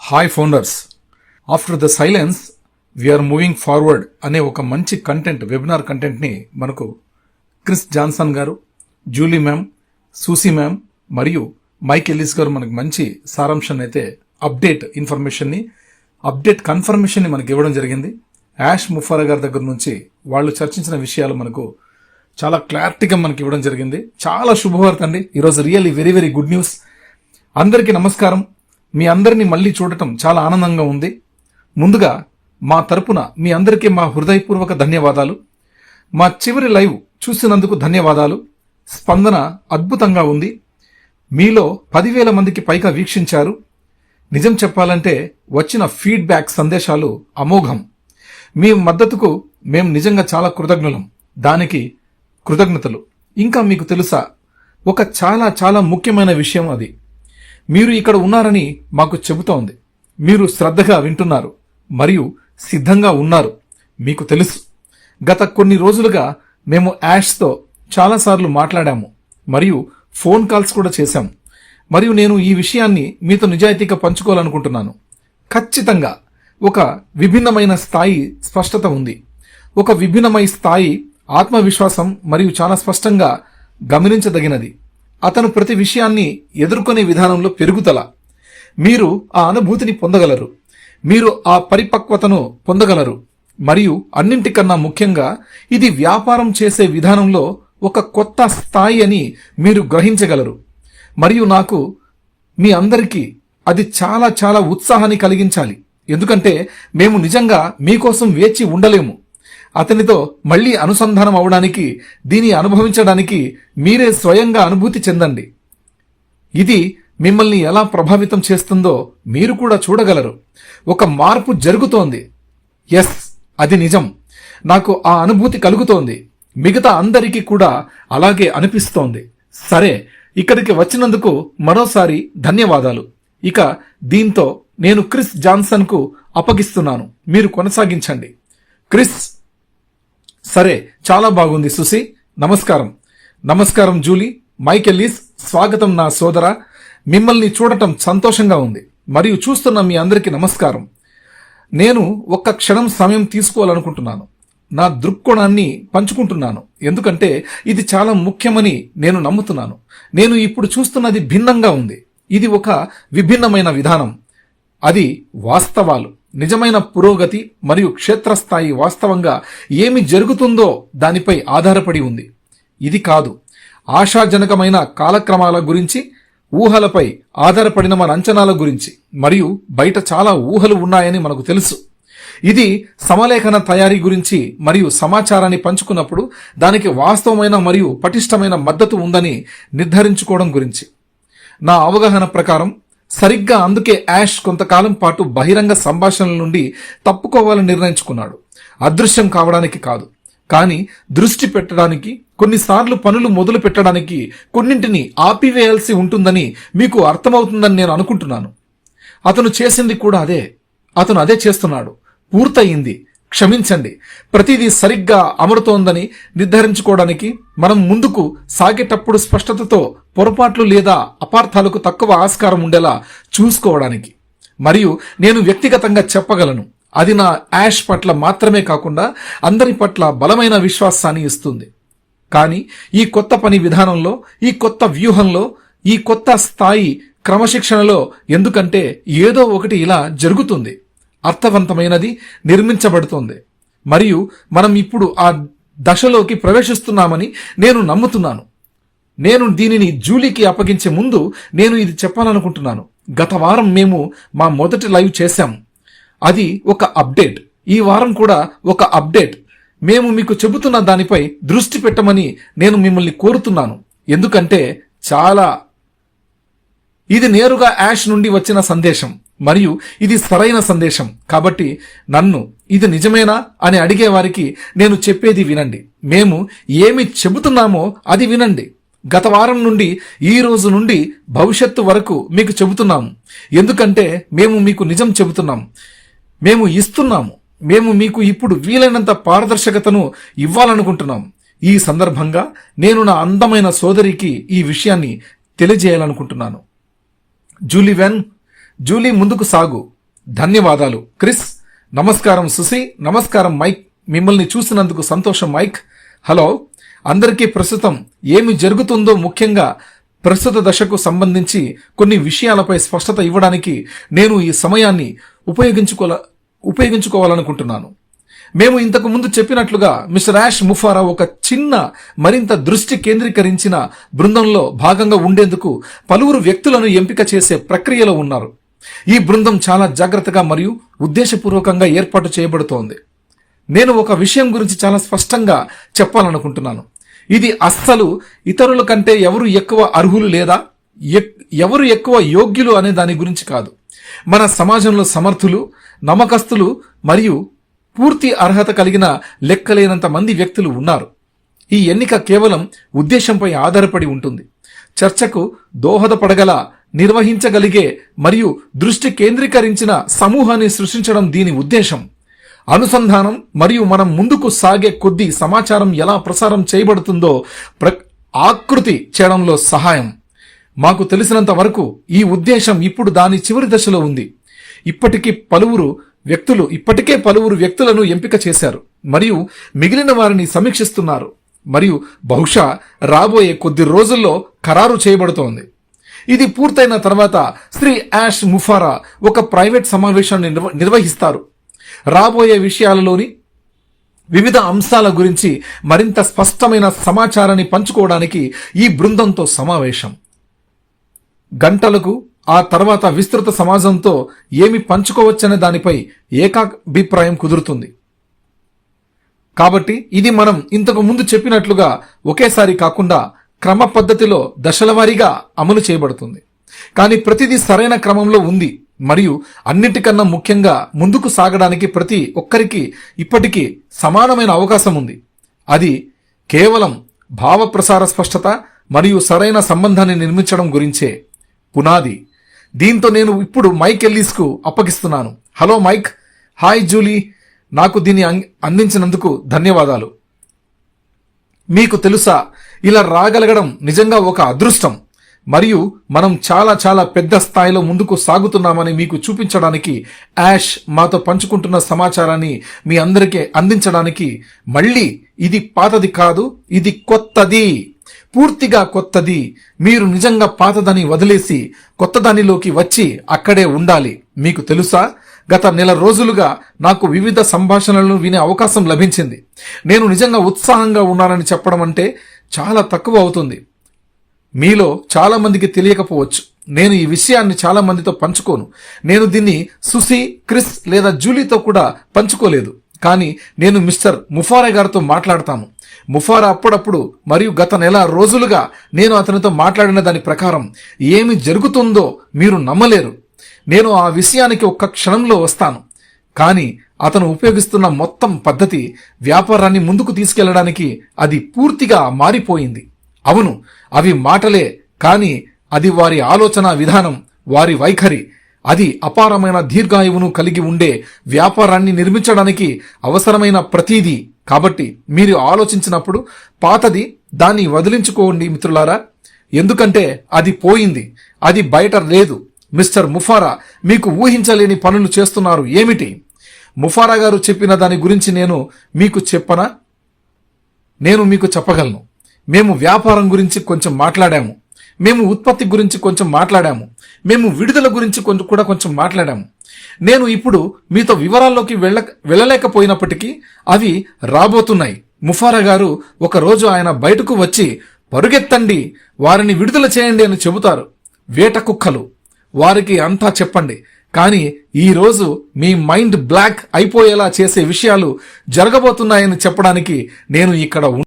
Hi founders, after the silence we're moving forward అనే ఒక మంచి కంటెంట్, వెబినార్ కంటెంట్ని మనకు క్రిస్ జాన్సన్ గారు, జూలీ మ్యామ్, సూసీ మ్యామ్ మరియు మైక్ ఎల్లిస్ గారు మనకు మంచి సారాంశాన్ని అయితే అప్డేట్ కన్ఫర్మేషన్ని మనకి ఇవ్వడం జరిగింది. యాష్ ముఫారా గారి దగ్గర నుంచి వాళ్ళు చర్చించిన విషయాలు మనకు చాలా క్లారిటీగా మనకి ఇవ్వడం జరిగింది. చాలా శుభవార్త అండి. ఈరోజు really very very good news. అందరికీ నమస్కారం. మీ అందరినీ మళ్ళీ చూడటం చాలా ఆనందంగా ఉంది. ముందుగా మా తరపున మీ అందరికీ మా హృదయపూర్వక ధన్యవాదాలు. మా చివరి లైవ్ చూసినందుకు ధన్యవాదాలు. స్పందన అద్భుతంగా ఉంది. మీలో 10,000 మందికి పైగా వీక్షించారు. నిజం చెప్పాలంటే వచ్చిన ఫీడ్బ్యాక్ సందేశాలు అమోఘం. మీ మద్దతుకు మేము నిజంగా చాలా కృతజ్ఞులం. దానికి కృతజ్ఞతలు. ఇంకా మీకు తెలుసా, ఒక చాలా చాలా ముఖ్యమైన విషయం అది. మీరు ఇక్కడ ఉన్నారని మాకు చెబుతోంది. మీరు శ్రద్ధగా వింటున్నారు మరియు సిద్ధంగా ఉన్నారు. మీకు తెలుసు, గత కొన్ని రోజులుగా మేము యాష్తో చాలాసార్లు మాట్లాడాము మరియు ఫోన్ కాల్స్ కూడా చేశాం. మరియు నేను ఈ విషయాన్ని మీతో నిజాయితీగా పంచుకోవాలనుకుంటున్నాను. ఖచ్చితంగా ఒక విభిన్నమైన స్థాయి స్పష్టత ఉంది. ఒక విభిన్నమైన స్థాయి ఆత్మవిశ్వాసం మరియు చాలా స్పష్టంగా గమనించదగినది. అతను ప్రతి విషయాన్ని ఎదుర్కొనే విధానంలో పెరుగుదల. మీరు ఆ అనుభూతిని పొందగలరు. మీరు ఆ పరిపక్వతను పొందగలరు. మరియు అన్నింటికన్నా ముఖ్యంగా ఇది వ్యాపారం చేసే విధానంలో ఒక కొత్త స్థాయి అని మీరు గ్రహించగలరు. మరియు నాకు మీ అందరికీ అది చాలా చాలా ఉత్సాహాన్ని కలిగించాలి. ఎందుకంటే మేము నిజంగా మీకోసం వేచి ఉండలేము. అతనితో మళ్లీ అనుసంధానం అవడానికి, దీన్ని అనుభవించడానికి మీరే స్వయంగా అనుభూతి చెందండి. ఇది మిమ్మల్ని ఎలా ప్రభావితం చేస్తుందో మీరు కూడా చూడగలరు. ఒక మార్పు జరుగుతోంది. ఎస్, అది నిజం. నాకు ఆ అనుభూతి కలుగుతోంది. మిగతా అందరికీ కూడా అలాగే అనిపిస్తోంది. సరే, ఇక్కడికి వచ్చినందుకు మరోసారి ధన్యవాదాలు. ఇక దీంతో నేను క్రిస్ జాన్సన్కు అప్పగిస్తున్నాను. మీరు కొనసాగించండి. క్రిస్. సరే, చాలా బాగుంది సుసి. నమస్కారం జూలీ, మైక్ ఎల్లిస్. స్వాగతం నా సోదరా. మిమ్మల్ని చూడటం సంతోషంగా ఉంది మరియు చూస్తున్న మీ అందరికీ నమస్కారం. నేను ఒక్క క్షణం సమయం తీసుకోవాలనుకుంటున్నాను. నా దృక్కోణాన్ని పంచుకుంటున్నాను. ఎందుకంటే ఇది చాలా ముఖ్యమని నేను నమ్ముతున్నాను. నేను ఇప్పుడు చూస్తున్నది భిన్నంగా ఉంది. ఇది ఒక విభిన్నమైన విధానం. అది వాస్తవాలు, నిజమైన పురోగతి మరియు క్షేత్రస్థాయి వాస్తవంగా ఏమి జరుగుతుందో దానిపై ఆధారపడి ఉంది. ఇది కాదు ఆశాజనకమైన కాలక్రమాల గురించి, ఊహలపై ఆధారపడిన మన అంచనాల గురించి. మరియు బయట చాలా ఊహలు ఉన్నాయని మనకు తెలుసు. ఇది సమలేఖన తయారీ గురించి మరియు సమాచారాన్ని పంచుకున్నప్పుడు దానికి వాస్తవమైన మరియు పటిష్టమైన మద్దతు ఉందని నిర్ధారించుకోవడం గురించి. నా అవగాహన ప్రకారం సరిగ్గా అందుకే యాష్ కొంతకాలం పాటు బహిరంగ సంభాషణల నుండి తప్పుకోవాలని నిర్ణయించుకున్నాడు. అదృశ్యం కావడానికి కాదు, కానీ దృష్టి పెట్టడానికి, కొన్నిసార్లు పనులు మొదలు పెట్టడానికి కొన్నింటిని ఆపివేయాల్సి ఉంటుందని మీకు అర్థమవుతుందని నేను అనుకుంటున్నాను. అతను చేసింది కూడా అదే. అతను అదే చేస్తున్నాడు. పూర్తయింది. క్షమించండి. ప్రతిదీ సరిగ్గా అమరుతోందని నిర్ధారించుకోవడానికి, మనం ముందుకు సాగేటప్పుడు స్పష్టతతో పొరపాట్లు లేదా అపార్థాలకు తక్కువ ఆస్కారం ఉండేలా చూసుకోవడానికి. మరియు నేను వ్యక్తిగతంగా చెప్పగలను, అది నా యాష్ పట్ల మాత్రమే కాకుండా అందరి పట్ల బలమైన విశ్వాసాన్ని ఇస్తుంది. కానీ ఈ కొత్త పని విధానంలో, ఈ కొత్త వ్యూహంలో, ఈ కొత్త స్థాయి క్రమశిక్షణలో, ఎందుకంటే ఏదో ఒకటి ఇలా జరుగుతుంది. అర్థవంతమైనది నిర్మించబడుతోంది. మరియు మనం ఇప్పుడు ఆ దశలోకి ప్రవేశిస్తున్నామని నేను నమ్ముతున్నాను. నేను దీనిని జూలీకి అప్పగించే ముందు నేను ఇది చెప్పాలనుకుంటున్నాను. గత వారం మేము మా మొదటి లైవ్ చేశాం. అది ఒక అప్డేట్. ఈ వారం కూడా ఒక అప్డేట్. మేము మీకు చెబుతున్న దానిపై దృష్టి పెట్టమని నేను మిమ్మల్ని కోరుతున్నాను. ఎందుకంటే ఇది నేరుగా యాష్ నుండి వచ్చిన సందేశం మరియు ఇది సరైన సందేశం. కాబట్టి ఇది నిజమేనా అని అడిగే వారికి నేను చెప్పేది వినండి. మేము ఏమి చెబుతున్నామో అది వినండి. గత వారం నుండి ఈ రోజు నుండి భవిష్యత్తు వరకు మీకు చెబుతున్నాము. ఎందుకంటే మేము మీకు నిజం చెబుతున్నాం. మేము ఇస్తున్నాము. మేము మీకు ఇప్పుడు వీలైనంత పారదర్శకతను ఇవ్వాలనుకుంటున్నాం. ఈ సందర్భంగా నేను నా అందమైన సోదరికి ఈ విషయాన్ని తెలియజేయాలనుకుంటున్నాను. జూలీ, ముందుకు సాగు. ధన్యవాదాలు క్రిస్. నమస్కారం సుసి. నమస్కారం మైక్. మిమ్మల్ని చూసినందుకు సంతోషం మైక్. హలో అందరికీ. ప్రస్తుతం ఏమి జరుగుతుందో, ముఖ్యంగా ప్రస్తుత దశకు సంబంధించి కొన్ని విషయాలపై స్పష్టత ఇవ్వడానికి నేను ఈ సమయాన్ని ఉపయోగించుకోవాలనుకుంటున్నాను. మేము ఇంతకు ముందు చెప్పినట్లుగా మిస్టర్ యాష్ ముఫారా ఒక చిన్న, మరింత దృష్టి కేంద్రీకరించిన బృందంలో భాగంగా ఉండేందుకు పలువురు వ్యక్తులను ఎంపిక చేసే ప్రక్రియలో ఉన్నారు. ఈ బృందం చాలా జాగ్రత్తగా మరియు ఉద్దేశపూర్వకంగా ఏర్పాటు చేయబడుతోంది. నేను ఒక విషయం గురించి చాలా స్పష్టంగా చెప్పాలనుకుంటున్నాను. ఇది అస్సలు ఇతరుల కంటే ఎవరు ఎక్కువ అర్హులు లేదా ఎవరు ఎక్కువ యోగ్యులు అనే దాని గురించి కాదు. మన సమాజంలో సమర్థులు, నమ్మకస్తులు మరియు పూర్తి అర్హత కలిగిన లెక్కలేనంత మంది వ్యక్తులు ఉన్నారు. ఈ ఎన్నిక కేవలం ఉద్దేశంపై ఆధారపడి ఉంటుంది. చర్చకు దోహదపడగల, నిర్వహించగలిగే మరియు దృష్టి కేంద్రీకరించిన సమూహాన్ని సృష్టించడం దీని ఉద్దేశం. అనుసంధానం మరియు మనం ముందుకు సాగే కొద్దీ సమాచారం ఎలా ప్రసారం చేయబడుతుందో ఆకృతి చేయడంలో సహాయం. మాకు తెలిసినంత వరకు ఈ ఉద్దేశం ఇప్పుడు దాని చివరి దశలో ఉంది. ఇప్పటికే పలువురు వ్యక్తులను ఎంపిక చేశారు మరియు మిగిలిన వారిని సమీక్షిస్తున్నారు మరియు బహుశా రాబోయే కొద్ది రోజుల్లో ఖరారు చేయబడుతోంది. ఇది పూర్తయిన తర్వాత శ్రీ యాష్ ముఫారా ఒక ప్రైవేట్ సమావేశాన్ని నిర్వహిస్తారు. రాబోయే విషయాలలోని వివిధ అంశాల గురించి మరింత స్పష్టమైన సమాచారాన్ని పంచుకోవడానికి ఈ బృందంతో సమావేశం. గంటలకు ఆ తర్వాత విస్తృత సమాజంతో ఏమి పంచుకోవచ్చనే దానిపై ఏకాభిప్రాయం కుదురుతుంది. కాబట్టి ఇది మనం ఇంతకు ముందు చెప్పినట్లుగా ఒకేసారి కాకుండా క్రమ పద్ధతిలో దశలవారీగా అమలు చేయబడుతుంది. కానీ ప్రతిదీ సరైన క్రమంలో ఉంది మరియు అన్నిటికన్నా ముఖ్యంగా ముందుకు సాగడానికి ప్రతి ఒక్కరికి ఇప్పటికీ సమానమైన అవకాశం ఉంది. అది కేవలం భావ ప్రసార స్పష్టత మరియు సరైన సంబంధాన్ని నిర్మించడం గురించే. పునాది. దీంతో నేను ఇప్పుడు మైక్ ఎల్లీస్కు అప్పగిస్తున్నాను. Hello Mike. Hi Julie. నాకు దీన్ని అందించినందుకు ధన్యవాదాలు. మీకు తెలుసా, ఇలా రాగలగడం నిజంగా ఒక అదృష్టం మరియు మనం చాలా చాలా పెద్ద స్థాయిలో ముందుకు సాగుతున్నామని మీకు చూపించడానికి యాష్ మాతో పంచుకుంటున్న సమాచారాన్ని మీ అందరికీ అందించడానికి. మళ్ళీ ఇది పాతది కాదు, ఇది కొత్తది, పూర్తిగా కొత్తది. మీరు నిజంగా పాతదాన్ని వదిలేసి కొత్త దానిలోకి వచ్చి అక్కడే ఉండాలి. మీకు తెలుసా, గత నెల రోజులుగా నాకు వివిధ సంభాషణలను వినే అవకాశం లభించింది. నేను నిజంగా ఉత్సాహంగా ఉన్నానని చెప్పడం అంటే చాలా తక్కువ అవుతుంది. మీలో చాలా మందికి తెలియకపోవచ్చు. నేను ఈ విషయాన్ని చాలా మందితో పంచుకోను. నేను దీన్ని సుసి, క్రిస్ లేదా జూలీతో కూడా పంచుకోలేదు. కానీ నేను మిస్టర్ ముఫారా గారితో మాట్లాడతాను. ముఫారా అప్పుడప్పుడు మరియు గత నెల రోజులుగా నేను అతనితో మాట్లాడిన దాని ప్రకారం ఏమి జరుగుతుందో మీరు నమ్మలేరు. నేను ఆ విషయానికి ఒక్క క్షణంలో వస్తాను. కానీ అతను ఉపయోగిస్తున్న మొత్తం పద్ధతి, వ్యాపారాన్ని ముందుకు తీసుకెళ్లడానికి అది పూర్తిగా మారిపోయింది. అవును, అవి మాటలే, కానీ అది వారి ఆలోచన విధానం, వారి వైఖరి. అది అపారమైన దీర్ఘాయువును కలిగి ఉండే వ్యాపారాన్ని నిర్మించడానికి అవసరమైన ప్రతిదీ. కాబట్టి మీరు ఆలోచించినప్పుడు పాతది దాన్ని వదిలించుకోండి మిత్రులారా, ఎందుకంటే అది పోయింది, అది బయట లేదు. మిస్టర్ ముఫారా మీకు ఊహించలేని పనులు చేస్తున్నారు. ఏమిటి? ముఫారా గారు చెప్పిన దాని గురించి నేను మీకు చెప్పగలను. మేము వ్యాపారం గురించి కొంచెం మాట్లాడాము, మేము ఉత్పత్తి గురించి కొంచెం మాట్లాడాము, మేము విడుదల గురించి కొంచెం మాట్లాడాము. నేను ఇప్పుడు మీతో వివరాల్లోకి వెళ్ళలేకపోయినప్పటికీ అవి రాబోతున్నాయి. ముఫారా గారు ఒకరోజు ఆయన బయటకు వచ్చి, పరుగెత్తండి, వారిని విడుదల చేయండి అని చెబుతారు. వేట కుక్కలు, వారికి అంతా చెప్పండి. కానీ ఈ రోజు మీ మైండ్ బ్లాక్ అయిపోయేలా చేసే విషయాలు జరగబోతున్నాయని చెప్పడానికి నేను ఇక్కడ